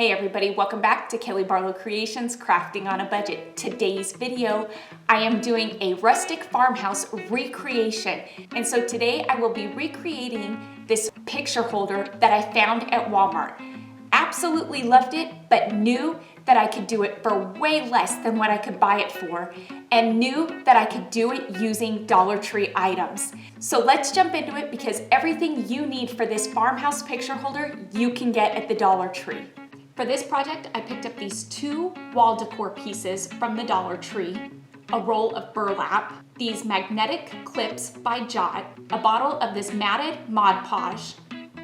Hey everybody, welcome back to Kelly Barlow Creations Crafting on a Budget. Today's video, I am doing a rustic farmhouse recreation. And so today I will be recreating this picture holder that I found at Walmart. Absolutely loved it, but knew that I could do it for way less than what I could buy it for, and knew that I could do it using Dollar Tree items. So let's jump into it because everything you need for this farmhouse picture holder, you can get at the Dollar Tree. For this project, I picked up these two wall decor pieces from the Dollar Tree, a roll of burlap, these magnetic clips by Jot, a bottle of this matted Mod Podge,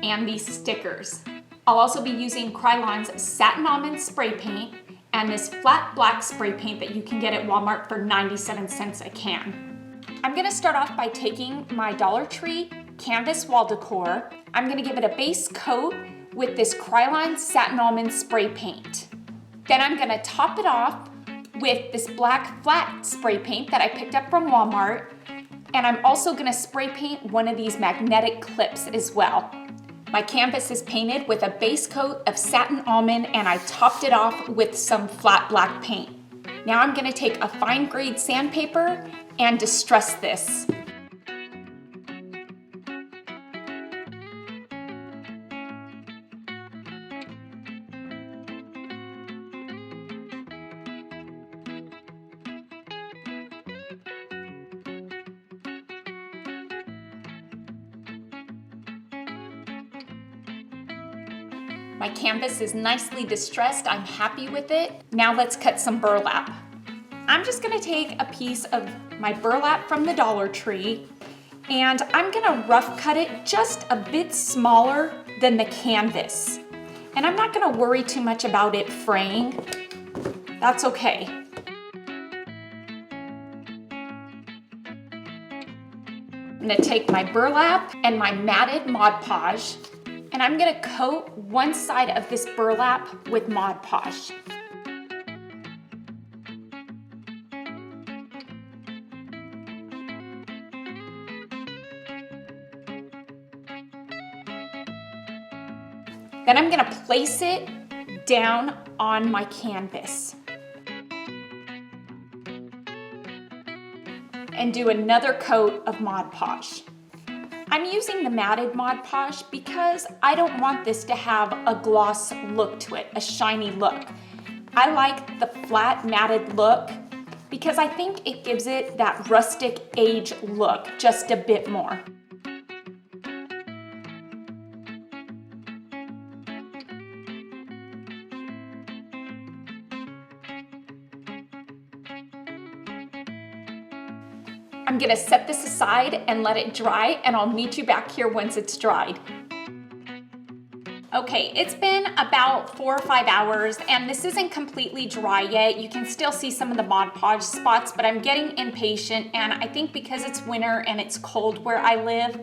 and these stickers. I'll also be using Krylon's Satin Almond spray paint and this flat black spray paint that you can get at Walmart for 97 cents a can. I'm gonna start off by taking my Dollar Tree canvas wall decor. I'm gonna give it a base coat with this Krylon Satin Almond spray paint. Then I'm gonna top it off with this black flat spray paint that I picked up from Walmart. And I'm also gonna spray paint one of these magnetic clips as well. My canvas is painted with a base coat of Satin Almond and I topped it off with some flat black paint. Now I'm gonna take a fine grade sandpaper and distress this. My canvas is nicely distressed. I'm happy with it. Now let's cut some burlap. I'm just gonna take a piece of my burlap from the Dollar Tree and I'm gonna rough cut it just a bit smaller than the canvas. And I'm not gonna worry too much about it fraying. That's okay. I'm gonna take my burlap and my matted Mod Podge and I'm gonna coat one side of this burlap with Mod Podge. Then I'm gonna place it down on my canvas. And do another coat of Mod Podge. I'm using the matted Mod Podge because I don't want this to have a gloss look to it, a shiny look. I like the flat matted look because I think it gives it that rustic age look just a bit more. I'm gonna set this aside and let it dry, and I'll meet you back here once it's dried. Okay, it's been about 4 or 5 hours, and this isn't completely dry yet. You can still see some of the Mod Podge spots, but I'm getting impatient, and I think because it's winter and it's cold where I live,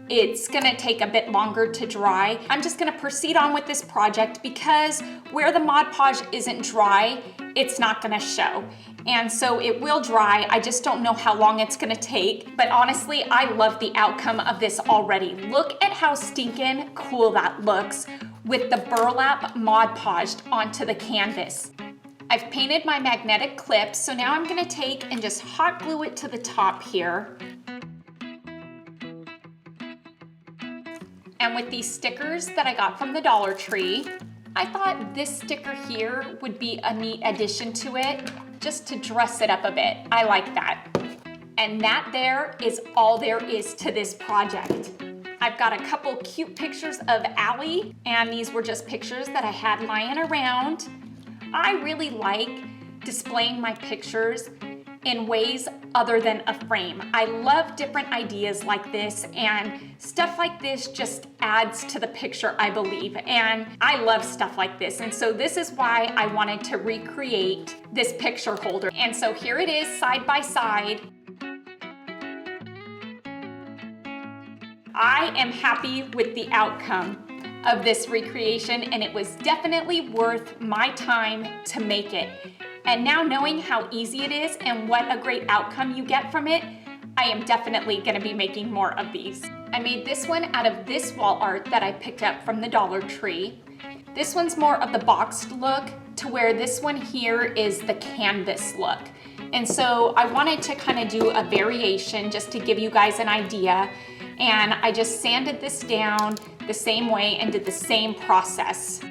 it's gonna take a bit longer to dry. I'm just gonna proceed on with this project because where the Mod Podge isn't dry, it's not gonna show. And so it will dry, I just don't know how long it's gonna take. But honestly, I love the outcome of this already. Look at how stinking cool that looks with the burlap Mod Podged onto the canvas. I've painted my magnetic clips, so now I'm gonna take and just hot glue it to the top here. And with these stickers that I got from the Dollar Tree, I thought this sticker here would be a neat addition to it, just to dress it up a bit. I like that. And that there is all there is to this project. I've got a couple cute pictures of Allie, and these were just pictures that I had lying around. I really like displaying my pictures in ways other than a frame. I love different ideas like this, and stuff like this just adds to the picture, I believe, and I love stuff like this. And so this is why I wanted to recreate this picture holder. And so here it is side by side. I am happy with the outcome of this recreation, and it was definitely worth my time to make it. And now knowing how easy it is and what a great outcome you get from it, I am definitely gonna be making more of these. I made this one out of this wall art that I picked up from the Dollar Tree. This one's more of the boxed look, to where this one here is the canvas look. And so I wanted to kind of do a variation just to give you guys an idea. And I just sanded this down the same way and did the same process.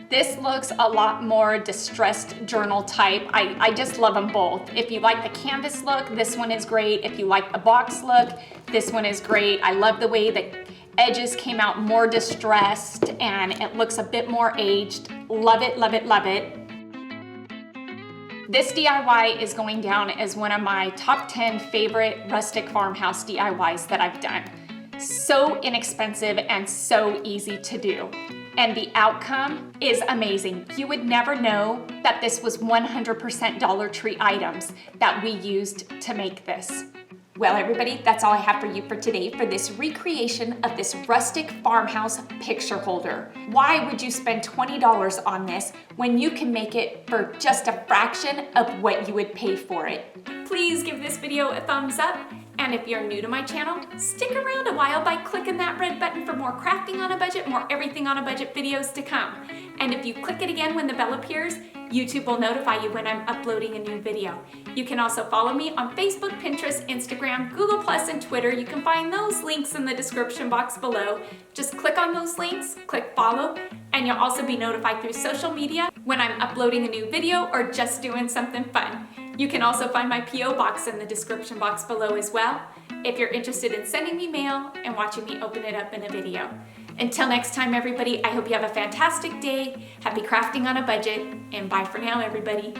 This looks a lot more distressed journal type. I just love them both. If you like the canvas look, this one is great. If you like the box look, this one is great. I love the way the edges came out more distressed and it looks a bit more aged. Love it, love it, love it. This DIY is going down as one of my top 10 favorite rustic farmhouse DIYs that I've done. So inexpensive and so easy to do. And the outcome is amazing. You would never know that this was 100% Dollar Tree items that we used to make this. Well, everybody, that's all I have for you for today for this recreation of this rustic farmhouse picture holder. Why would you spend $20 on this when you can make it for just a fraction of what you would pay for it? Please give this video a thumbs up. And if you're new to my channel, stick around a while by clicking that red button for more crafting on a budget, more everything on a budget videos to come. And if you click it again when the bell appears, YouTube will notify you when I'm uploading a new video. You can also follow me on Facebook, Pinterest, Instagram, Google+, and Twitter. You can find those links in the description box below. Just click on those links, click follow, and you'll also be notified through social media when I'm uploading a new video or just doing something fun. You can also find my P.O. box in the description box below as well, if you're interested in sending me mail and watching me open it up in a video. Until next time, everybody, I hope you have a fantastic day, happy crafting on a budget, and bye for now, everybody.